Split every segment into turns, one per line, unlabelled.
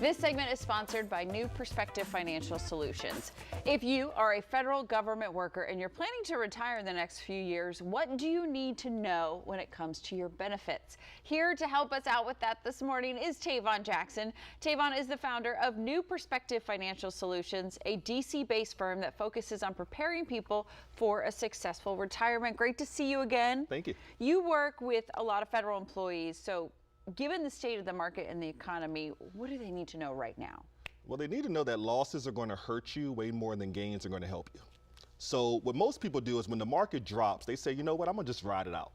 This segment is sponsored by New Perspective Financial Solutions. If you are a federal government worker and you're planning to retire in the next few years, what do you need to know when it comes to your benefits? Here to help us out with that this morning is Tavon Jackson. Tavon is the founder of New Perspective Financial Solutions, a DC-based firm that focuses on preparing people for a successful retirement. Great to see you again.
Thank you.
You work with a lot of federal employees, so given the state of the market and the economy, what do they need to know right now?
Well, they need to know that losses are going to hurt you way more than gains are going to help you. So what most people do is when the market drops, they say, you know what, I'm going to just ride it out.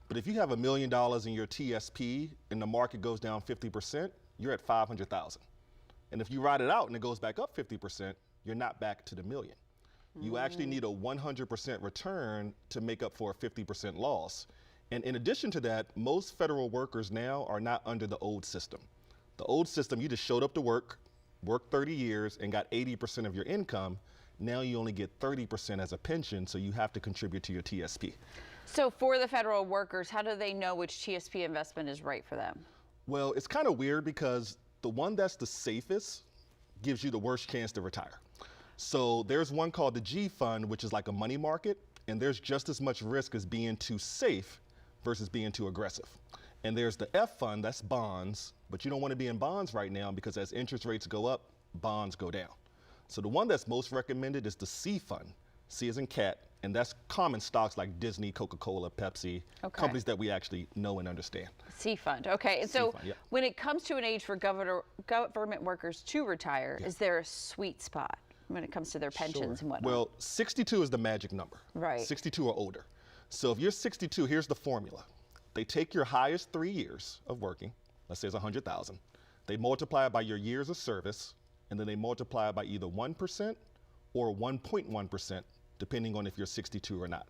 But if you have $1 million in your TSP and the market goes down 50%, you're at 500,000. And if you ride it out and it goes back up 50%, you're not back to the million. You actually need a 100% return to make up for a 50% loss. And in addition to that, most federal workers now are not under the old system. The old system, you just showed up to work, worked 30 years, and got 80% of your income. Now you only get 30% as a pension, so you have to contribute to your TSP.
So for the federal workers, how do they know which TSP investment is right for them?
Well, it's kind of weird because the one that's the safest gives you the worst chance to retire. So there's one called the G Fund, which is like a money market, and there's just as much risk as being too safe versus being too aggressive. And there's the F fund, that's bonds, but you don't want to be in bonds right now because as interest rates go up, bonds go down. So the one that's most recommended is the C fund, C as in cat, and that's common stocks like Disney, Coca-Cola, Pepsi, companies that we actually know and understand.
C fund, okay. And so
fund, yeah.
When it comes to an age for government workers to retire, is there a sweet spot when it comes to their pensions and whatnot?
Well, 62 is the magic number.
Right.
62 or older. So if you're 62, here's the formula. They take your highest 3 years of working, let's say it's 100,000. They multiply it by your years of service, and then they multiply it by either 1% or 1.1%, depending on if you're 62 or not.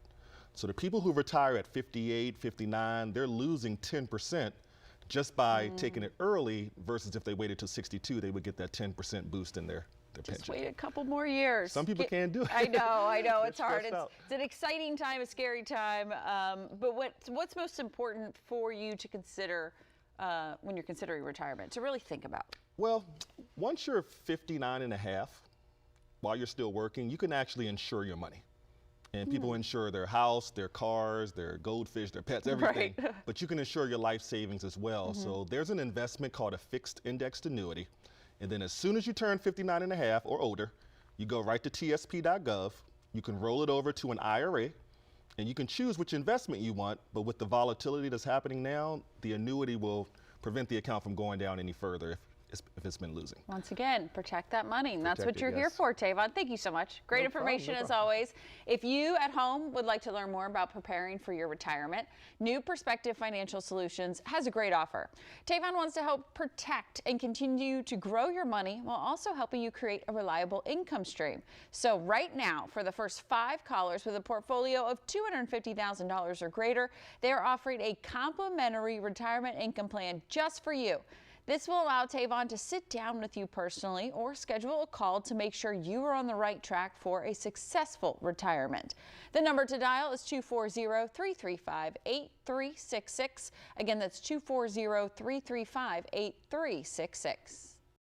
So the people who retire at 58, 59, they're losing 10% just by taking it early versus if they waited till 62, they would get that 10% boost in their
Just
pension.
wait a couple more years.
Some people can't do it.
I know, it's hard.
Stressed out.
It's an exciting time, a scary time. But what's most important for you to consider when you're considering retirement, to really think about?
Well, once you're 59 and a half, while you're still working, you can actually insure your money. And people insure their house, their cars, their goldfish, their pets, everything.
Right.
But you can insure your life savings as well. So there's an investment called a fixed indexed annuity. And then as soon as you turn 59 and a half or older, you go right to tsp.gov. You can roll it over to an IRA, and you can choose which investment you want. But with the volatility that's happening now, the annuity will prevent the account from going down any further if it's been losing.
Once again, protect that money. And that's what you're here
yes.
for, Tavon. Thank you so much. Great information as always. If you at home would like to learn more about preparing for your retirement, New Perspective Financial Solutions has a great offer. Tavon wants to help protect and continue to grow your money while also helping you create a reliable income stream. So right now, for the first 5 callers with a portfolio of $250,000 or greater, they are offering a complimentary retirement income plan just for you. This will allow Tavon to sit down with you personally or schedule a call to make sure you are on the right track for a successful retirement. The number to dial is 240-335-8366. Again, that's 240-335-8366.